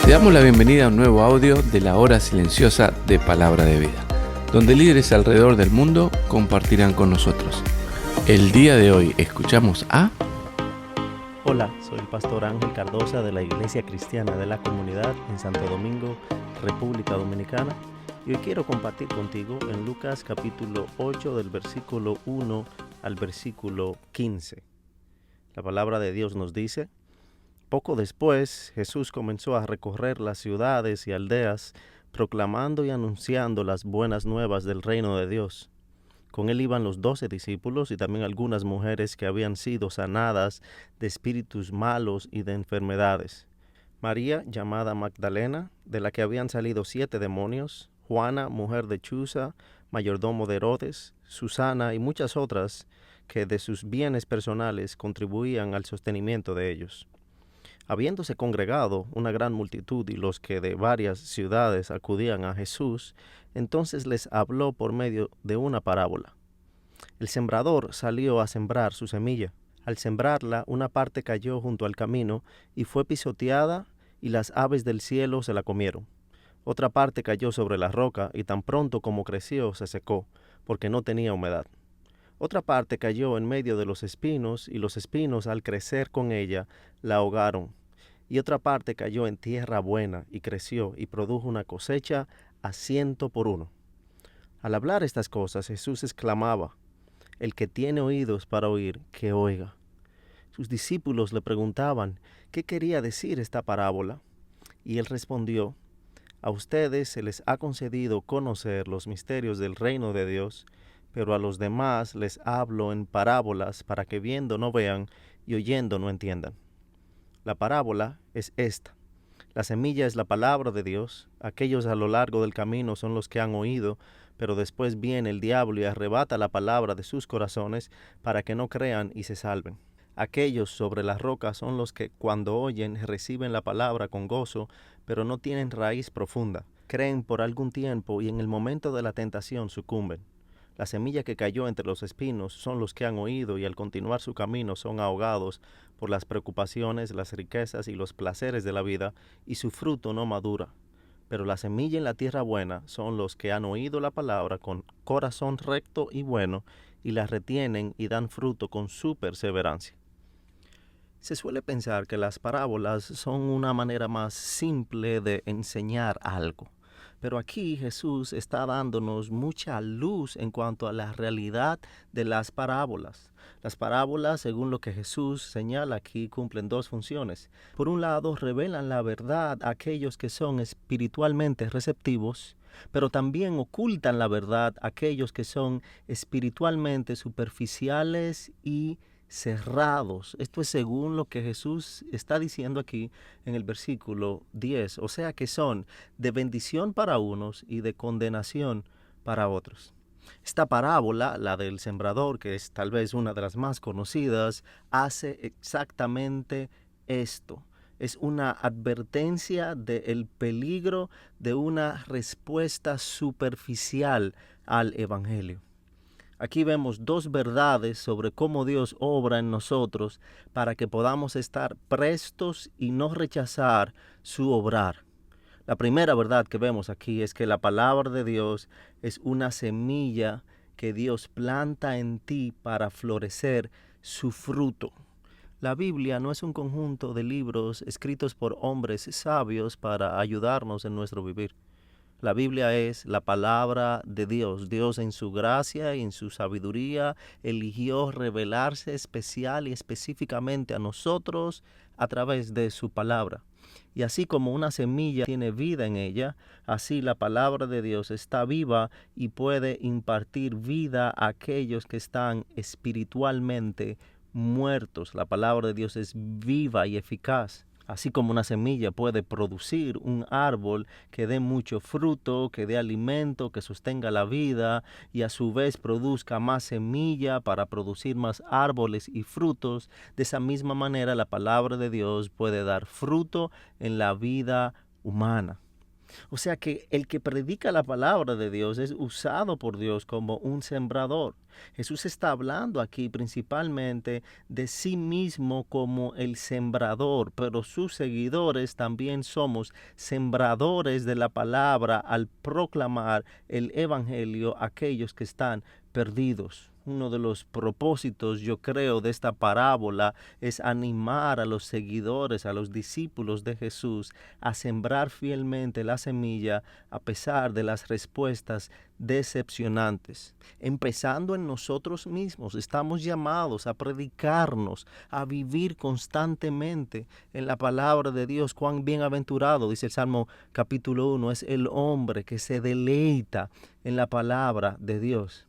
Te damos la bienvenida a un nuevo audio de la hora silenciosa de Palabra de Vida, donde líderes alrededor del mundo compartirán con nosotros. El día de hoy escuchamos a... Hola, soy el pastor Ángel Cardosa de la Iglesia Cristiana de la Comunidad en Santo Domingo, República Dominicana. Y hoy quiero compartir contigo en Lucas capítulo 8 del versículo 1 al versículo 15. La palabra de Dios nos dice: poco después, Jesús comenzó a recorrer las ciudades y aldeas, proclamando y anunciando las buenas nuevas del reino de Dios. Con él iban los 12 discípulos y también algunas mujeres que habían sido sanadas de espíritus malos y de enfermedades. María, llamada Magdalena, de la que habían salido 7 demonios, Juana, mujer de Chuza, mayordomo de Herodes, Susana y muchas otras que de sus bienes personales contribuían al sostenimiento de ellos. Habiéndose congregado una gran multitud y los que de varias ciudades acudían a Jesús, entonces les habló por medio de una parábola. El sembrador salió a sembrar su semilla. Al sembrarla, una parte cayó junto al camino y fue pisoteada, y las aves del cielo se la comieron. Otra parte cayó sobre la roca, y tan pronto como creció se secó, porque no tenía humedad. Otra parte cayó en medio de los espinos, y los espinos al crecer con ella la ahogaron. Y otra parte cayó en tierra buena, y creció, y produjo una cosecha a 100 por 1. Al hablar estas cosas, Jesús exclamaba: el que tiene oídos para oír, que oiga. Sus discípulos le preguntaban qué quería decir esta parábola. Y él respondió: a ustedes se les ha concedido conocer los misterios del reino de Dios, pero a los demás les hablo en parábolas para que viendo no vean y oyendo no entiendan. La parábola es esta: la semilla es la palabra de Dios. Aquellos a lo largo del camino son los que han oído, pero después viene el diablo y arrebata la palabra de sus corazones para que no crean y se salven. Aquellos sobre las rocas son los que cuando oyen reciben la palabra con gozo, pero no tienen raíz profunda. Creen por algún tiempo y en el momento de la tentación sucumben. La semilla que cayó entre los espinos son los que han oído y al continuar su camino son ahogados por las preocupaciones, las riquezas y los placeres de la vida, y su fruto no madura. Pero la semilla en la tierra buena son los que han oído la palabra con corazón recto y bueno, y la retienen y dan fruto con su perseverancia. Se suele pensar que las parábolas son una manera más simple de enseñar algo. Pero aquí Jesús está dándonos mucha luz en cuanto a la realidad de las parábolas. Las parábolas, según lo que Jesús señala aquí, cumplen 2 funciones. Por un lado, revelan la verdad a aquellos que son espiritualmente receptivos, pero también ocultan la verdad a aquellos que son espiritualmente superficiales y cerrados. Esto es según lo que Jesús está diciendo aquí en el versículo 10. O sea que son de bendición para unos y de condenación para otros. Esta parábola, la del sembrador, que es tal vez una de las más conocidas, hace exactamente esto. Es una advertencia del peligro de una respuesta superficial al evangelio. Aquí vemos 2 verdades sobre cómo Dios obra en nosotros para que podamos estar prestos y no rechazar su obrar. La primera verdad que vemos aquí es que la palabra de Dios es una semilla que Dios planta en ti para florecer su fruto. La Biblia no es un conjunto de libros escritos por hombres sabios para ayudarnos en nuestro vivir. La Biblia es la palabra de Dios. Dios en su gracia y en su sabiduría eligió revelarse especial y específicamente a nosotros a través de su palabra. Y así como una semilla tiene vida en ella, así la palabra de Dios está viva y puede impartir vida a aquellos que están espiritualmente muertos. La palabra de Dios es viva y eficaz. Así como una semilla puede producir un árbol que dé mucho fruto, que dé alimento, que sostenga la vida y a su vez produzca más semilla para producir más árboles y frutos, de esa misma manera la palabra de Dios puede dar fruto en la vida humana. O sea que el que predica la palabra de Dios es usado por Dios como un sembrador. Jesús está hablando aquí principalmente de sí mismo como el sembrador, pero sus seguidores también somos sembradores de la palabra al proclamar el evangelio a aquellos que están perdidos. Uno de los propósitos, yo creo, de esta parábola es animar a los seguidores, a los discípulos de Jesús, a sembrar fielmente la semilla a pesar de las respuestas decepcionantes. Empezando en nosotros mismos, estamos llamados a predicarnos, a vivir constantemente en la palabra de Dios. Cuán bienaventurado, dice el Salmo capítulo 1, es el hombre que se deleita en la palabra de Dios.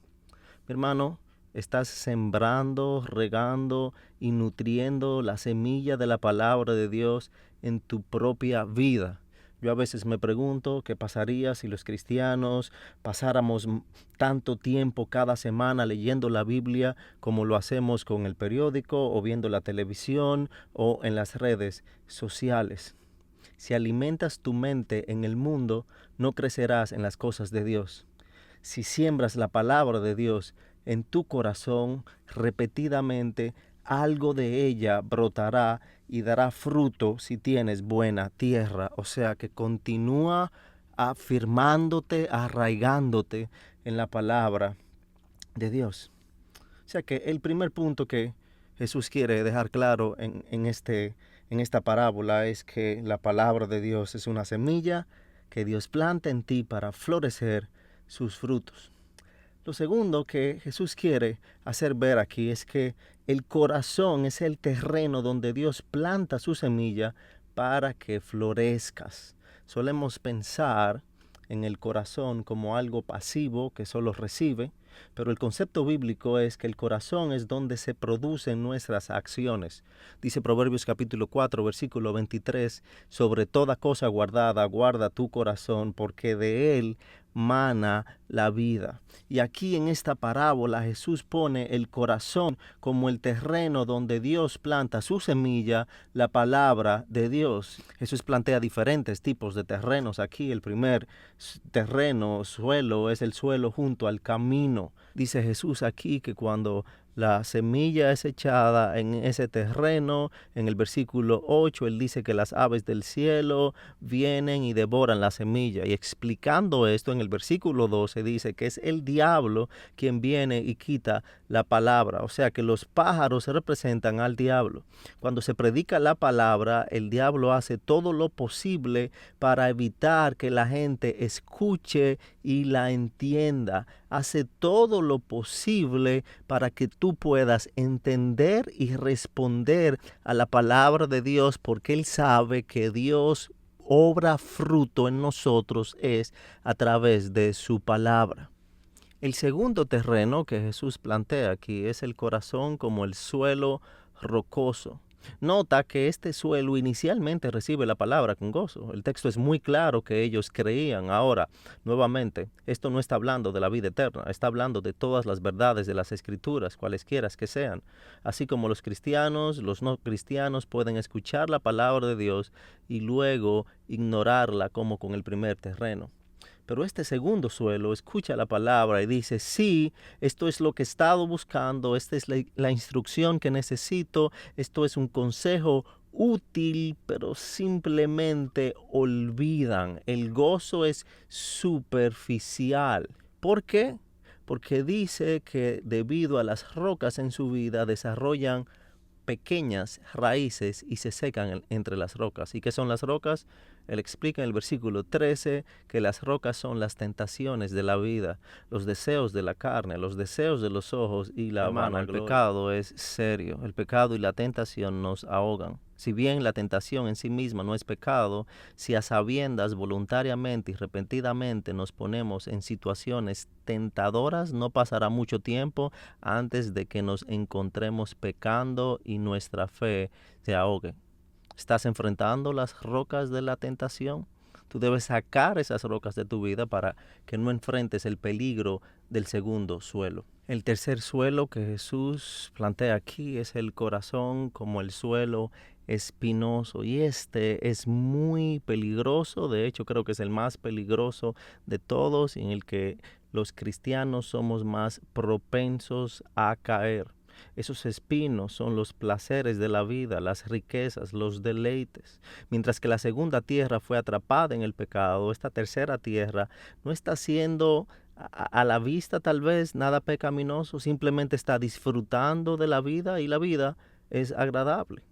Mi hermano, estás sembrando, regando y nutriendo la semilla de la palabra de Dios en tu propia vida. Yo a veces me pregunto qué pasaría si los cristianos pasáramos tanto tiempo cada semana leyendo la Biblia como lo hacemos con el periódico o viendo la televisión o en las redes sociales. Si alimentas tu mente en el mundo, no crecerás en las cosas de Dios. Si siembras la palabra de Dios en tu corazón repetidamente, algo de ella brotará y dará fruto si tienes buena tierra. O sea que continúa afirmándote, arraigándote en la palabra de Dios. O sea que el primer punto que Jesús quiere dejar claro en esta parábola es que la palabra de Dios es una semilla que Dios planta en ti para florecer sus frutos. Lo segundo que Jesús quiere hacer ver aquí es que el corazón es el terreno donde Dios planta su semilla para que florezcas. Solemos pensar en el corazón como algo pasivo que solo recibe, pero el concepto bíblico es que el corazón es donde se producen nuestras acciones. Dice Proverbios capítulo 4, versículo 23, sobre toda cosa guardada, guarda tu corazón, porque de él mana la vida. Y aquí en esta parábola Jesús pone el corazón como el terreno donde Dios planta su semilla, la palabra de Dios. Jesús plantea diferentes tipos de terrenos aquí. El primer terreno, suelo, es el suelo junto al camino. Dice Jesús aquí que cuando la semilla es echada en ese terreno, en el versículo 8, él dice que las aves del cielo vienen y devoran la semilla. Y explicando esto, en el versículo 12 dice que es el diablo quien viene y quita la palabra. O sea que los pájaros representan al diablo. Cuando se predica la palabra, el diablo hace todo lo posible para evitar que la gente escuche y la entienda. Hace todo lo posible para que tú puedas entender y responder a la palabra de Dios, porque él sabe que Dios obra fruto en nosotros es a través de su palabra. El segundo terreno que Jesús plantea aquí es el corazón como el suelo rocoso. Nota que este suelo inicialmente recibe la palabra con gozo. El texto es muy claro que ellos creían. Ahora, nuevamente, esto no está hablando de la vida eterna, está hablando de todas las verdades de las Escrituras, cualesquiera que sean. Así como los cristianos, los no cristianos pueden escuchar la palabra de Dios y luego ignorarla como con el primer terreno. Pero este segundo suelo escucha la palabra y dice, sí, esto es lo que he estado buscando, esta es la instrucción que necesito, esto es un consejo útil, pero simplemente olvidan. El gozo es superficial. ¿Por qué? Porque dice que debido a las rocas en su vida desarrollan pequeñas raíces y se secan entre las rocas. ¿Y qué son las rocas? Él explica en el versículo 13 que las rocas son las tentaciones de la vida, los deseos de la carne, los deseos de los ojos y la vana. El pecado es serio. El pecado y la tentación nos ahogan. Si bien la tentación en sí misma no es pecado, si a sabiendas voluntariamente y repentinamente nos ponemos en situaciones tentadoras, no pasará mucho tiempo antes de que nos encontremos pecando y nuestra fe se ahogue. ¿Estás enfrentando las rocas de la tentación? Tú debes sacar esas rocas de tu vida para que no enfrentes el peligro del segundo suelo. El tercer suelo que Jesús plantea aquí es el corazón como el suelo espinoso. Y este es muy peligroso. De hecho, creo que es el más peligroso de todos, en el que los cristianos somos más propensos a caer. Esos espinos son los placeres de la vida, las riquezas, los deleites. Mientras que la segunda tierra fue atrapada en el pecado, esta tercera tierra no está siendo a la vista tal vez nada pecaminoso, simplemente está disfrutando de la vida y la vida es agradable.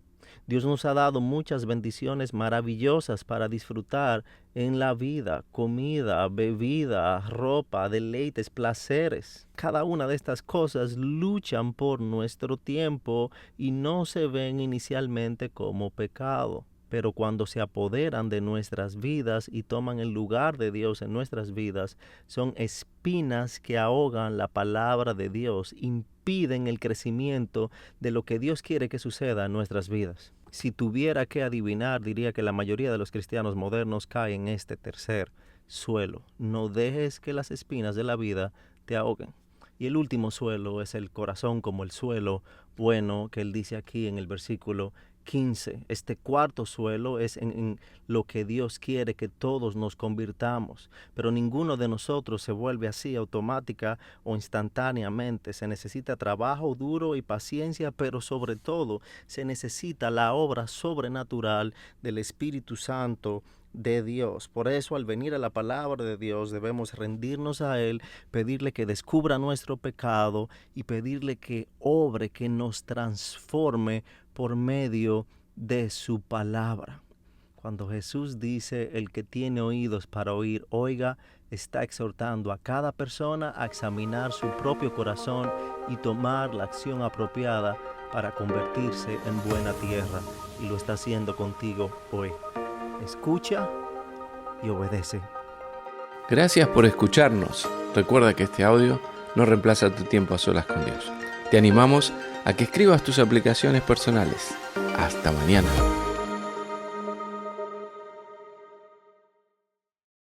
Dios nos ha dado muchas bendiciones maravillosas para disfrutar en la vida: comida, bebida, ropa, deleites, placeres. Cada una de estas cosas luchan por nuestro tiempo y no se ven inicialmente como pecado. Pero cuando se apoderan de nuestras vidas y toman el lugar de Dios en nuestras vidas, son espinas que ahogan la palabra de Dios, impiden el crecimiento de lo que Dios quiere que suceda en nuestras vidas. Si tuviera que adivinar, diría que la mayoría de los cristianos modernos caen en este tercer suelo. No dejes que las espinas de la vida te ahoguen. Y el último suelo es el corazón, como el suelo bueno que él dice aquí en el versículo 15. Este cuarto suelo es en lo que Dios quiere que todos nos convirtamos, pero ninguno de nosotros se vuelve así automática o instantáneamente. Se necesita trabajo duro y paciencia, pero sobre todo se necesita la obra sobrenatural del Espíritu Santo de Dios. Por eso, al venir a la palabra de Dios, debemos rendirnos a Él, pedirle que descubra nuestro pecado y pedirle que obre, que nos transforme por medio de su palabra. Cuando Jesús dice: el que tiene oídos para oír, oiga, está exhortando a cada persona a examinar su propio corazón y tomar la acción apropiada para convertirse en buena tierra. Y lo está haciendo contigo hoy. Escucha y obedece. Gracias por escucharnos. Recuerda que este audio no reemplaza tu tiempo a solas con Dios. Te animamos a que escribas tus aplicaciones personales. Hasta mañana.